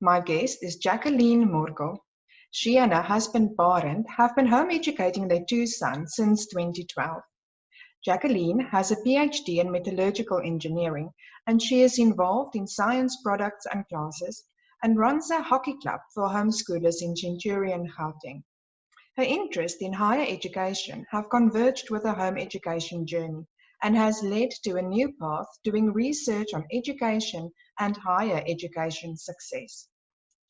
My guest is Jacqueline Morkel. She and her husband Barend have been home educating their two sons since 2012. Jacqueline has a PhD in Metallurgical Engineering, and she is involved in science products and classes and runs a hockey club for homeschoolers in Centurion, Gauteng. Her interest in higher education have converged with her home education journey and has led to a new path doing research on education and higher education success.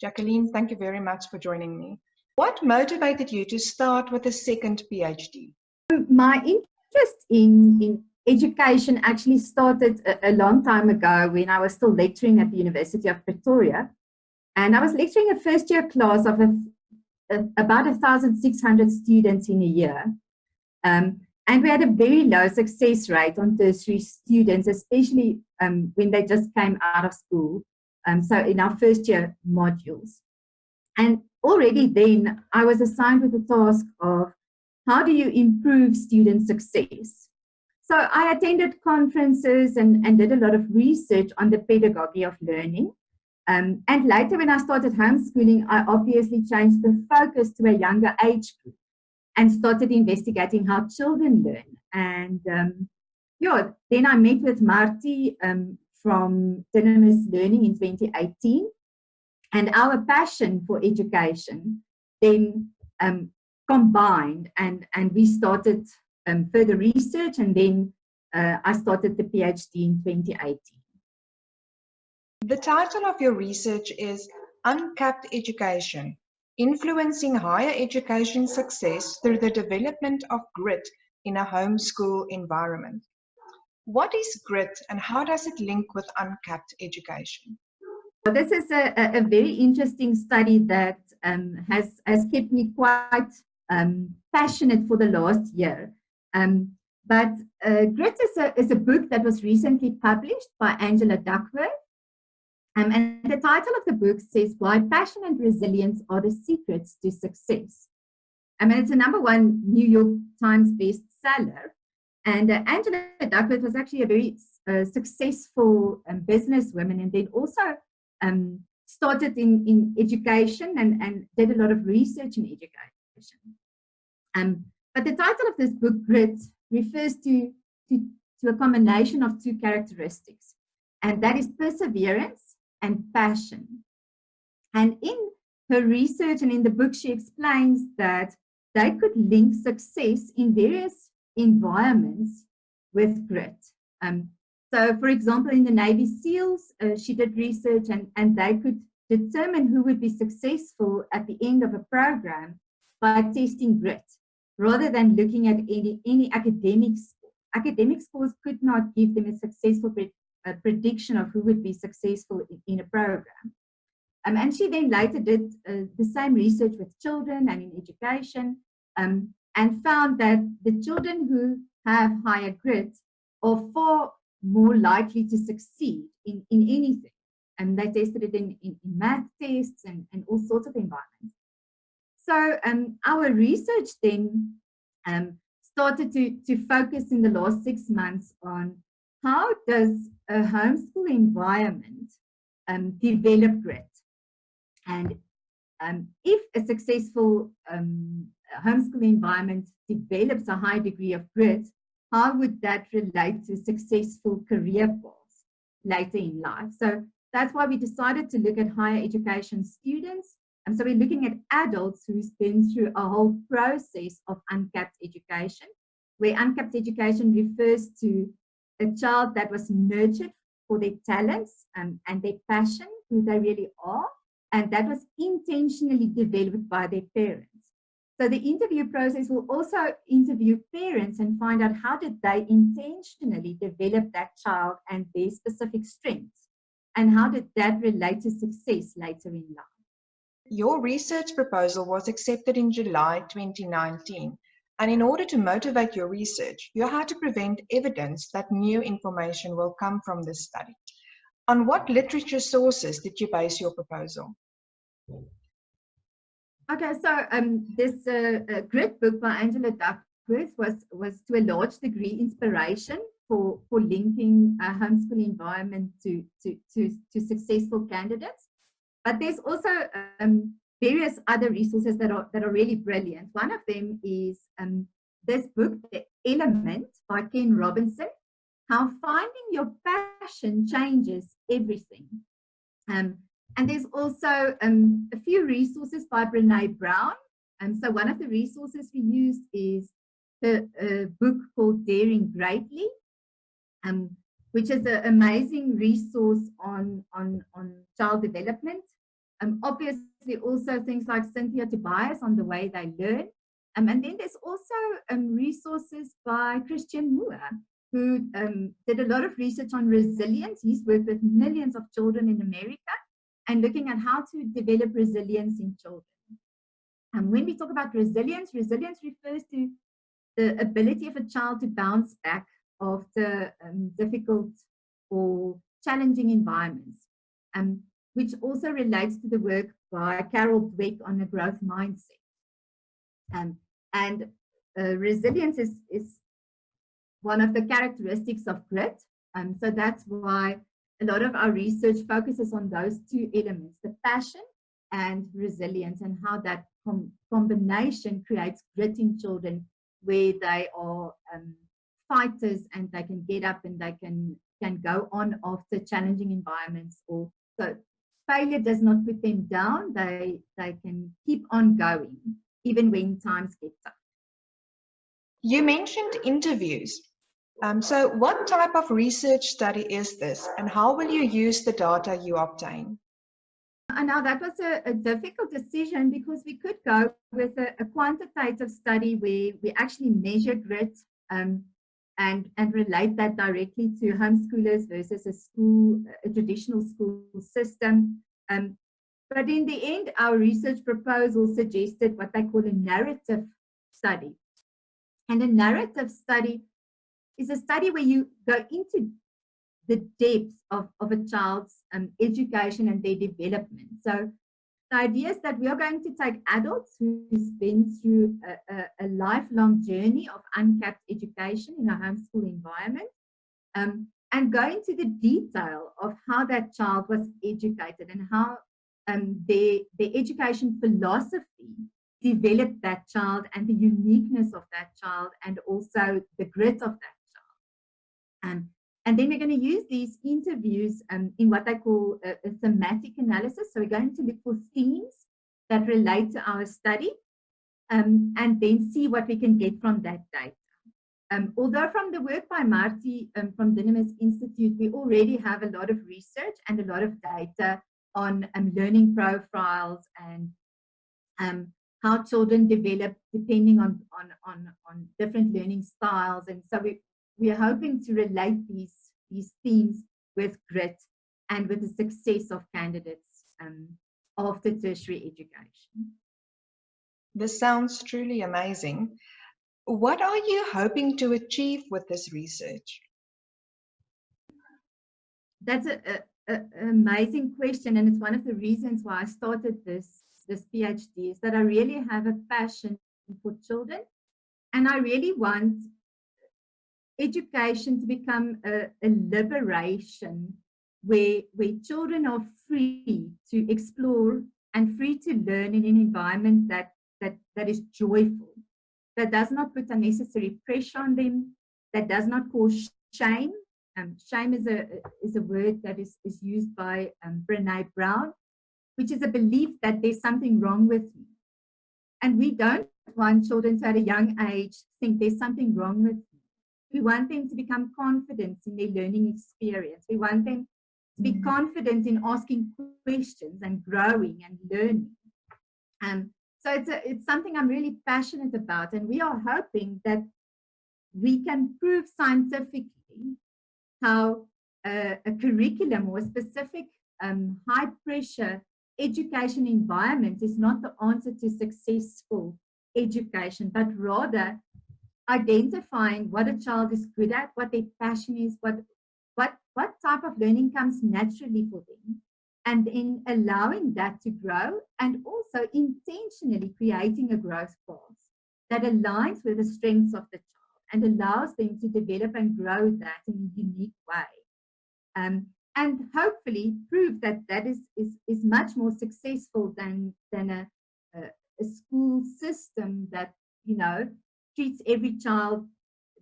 Jacqueline, thank you very much for joining me. What motivated you to start with a second PhD? My interest in education actually started a long time ago when I was still lecturing at the University of Pretoria. And I was lecturing a first year class of about 1,600 students in a year. And we had a very low success rate on tertiary students, especially when they just came out of school. So in our first year modules. And already then I was assigned with the task of how do you improve student success? So I attended conferences and did a lot of research on the pedagogy of learning. And later when I started homeschooling, I obviously changed the focus to a younger age group and started investigating how children learn. And then I met with Marty from Dynamis Learning in 2018. And our passion for education then combined and we started further research, and then I started the PhD in 2018. The title of your research is Uncapped Education, Influencing Higher Education Success Through the Development of Grit in a Homeschool Environment. What is grit and how does it link with uncapped education? This is a very interesting study that has kept me quite passionate for the last year. But Grit is a book that was recently published by Angela Duckworth. And the title of the book says, Why Passion and Resilience Are the Secrets to Success. I mean, it's a #1 New York Times bestseller. And Angela Duckworth was actually a very successful businesswoman, and then also started in education and did a lot of research in education. But the title of this book, Grit, refers to a combination of two characteristics, and that is perseverance and passion. And in her research and in the book, she explains that they could link success in various environments with grit. So, for example, in the Navy SEALs, she did research and they could determine who would be successful at the end of a program by testing grit, rather than looking at any academic score. Academic scores could not give them a successful prediction of who would be successful in a program. And she then later did the same research with children and in education, and found that the children who have higher grit are far more likely to succeed in anything. And they tested it in math tests and all sorts of environments. So our research then started to focus in the last 6 months on how does a homeschool environment develop grit? And if a successful homeschool environment develops a high degree of grit, how would that relate to successful career paths later in life? So that's why we decided to look at higher education students. And so we're looking at adults who's been through a whole process of uncapped education, where uncapped education refers to a child that was nurtured for their talents and their passion, who they really are, and that was intentionally developed by their parents. So the interview process will also interview parents and find out how did they intentionally develop that child and their specific strengths, and how did that relate to success later in life. Your research proposal was accepted in July 2019, and in order to motivate your research, you had to present evidence that new information will come from this study. On what literature sources did you base your proposal? Okay, so this Grit book by Angela Duckworth was to a large degree inspiration for linking a homeschool environment to successful candidates. But there's also various other resources that are really brilliant. One of them is this book, The Element by Ken Robinson, How Finding Your Passion Changes Everything. And there's also a few resources by Brené Brown. So one of the resources we used is a book called Daring Greatly, which is an amazing resource on child development. Obviously also things like Cynthia Tobias on the way they learn. And then there's also resources by Christian Moore, who did a lot of research on resilience. He's worked with millions of children in America and looking at how to develop resilience in children. And when we talk about resilience, resilience refers to the ability of a child to bounce back after difficult or challenging environments, which also relates to the work by Carol Dweck on the growth mindset. Resilience is one of the characteristics of grit. So that's why a lot of our research focuses on those two elements, the passion and resilience, and how that combination creates grit in children, where they are fighters and they can get up and they can go on after challenging environments. Or so failure does not put them down. They can keep on going even when times get tough. You mentioned interviews. So what type of research study is this, and how will you use the data you obtain? Now that was a difficult decision, because we could go with a quantitative study where we actually measure grit and relate that directly to homeschoolers versus a traditional school system. But in the end, our research proposal suggested what they call a narrative study. And a narrative study is a study where you go into the depths of a child's education and their development. So the idea is that we are going to take adults who've been through a lifelong journey of uncapped education in a homeschool environment, and go into the detail of how that child was educated and how their education philosophy developed that child and the uniqueness of that child and also the grit of that child. And then we're going to use these interviews in what I call a thematic analysis. So we're going to look for themes that relate to our study, and then see what we can get from that data. Although from the work by Marty from Dynamis Institute, we already have a lot of research and a lot of data on learning profiles and how children develop depending on different learning styles. And so we are hoping to relate these themes with grit and with the success of candidates after tertiary education. This sounds truly amazing. What are you hoping to achieve with this research? That's an amazing question, and it's one of the reasons why I started this PhD, is that I really have a passion for children, and I really want education to become a liberation where children are free to explore and free to learn in an environment that is joyful, that does not put unnecessary pressure on them, that does not cause shame. Shame is a word that is used by Brené Brown, which is a belief that there's something wrong with me. And we don't want children to at a young age think there's something wrong with me. We want them to become confident in their learning experience. We want them to be confident in asking questions and growing and learning. So it's something I'm really passionate about, and we are hoping that we can prove scientifically how a curriculum or a specific high pressure education environment is not the answer to successful education, but rather identifying what a child is good at, what their passion is, what type of learning comes naturally for them, and in allowing that to grow, and also intentionally creating a growth path that aligns with the strengths of the child and allows them to develop and grow that in a unique way. and hopefully prove that that is much more successful than a school system that, you know, treats every child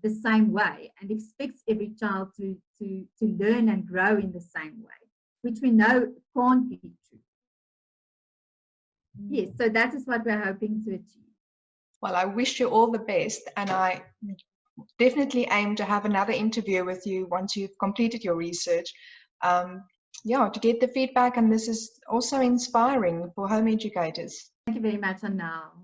the same way and expects every child to learn and grow in the same way, which we know can't be true. Yes, so that is what we're hoping to achieve. Well, I wish you all the best, and I definitely aim to have another interview with you once you've completed your research. Yeah, to get the feedback, and this is also inspiring for home educators. Thank you very much, Anelle.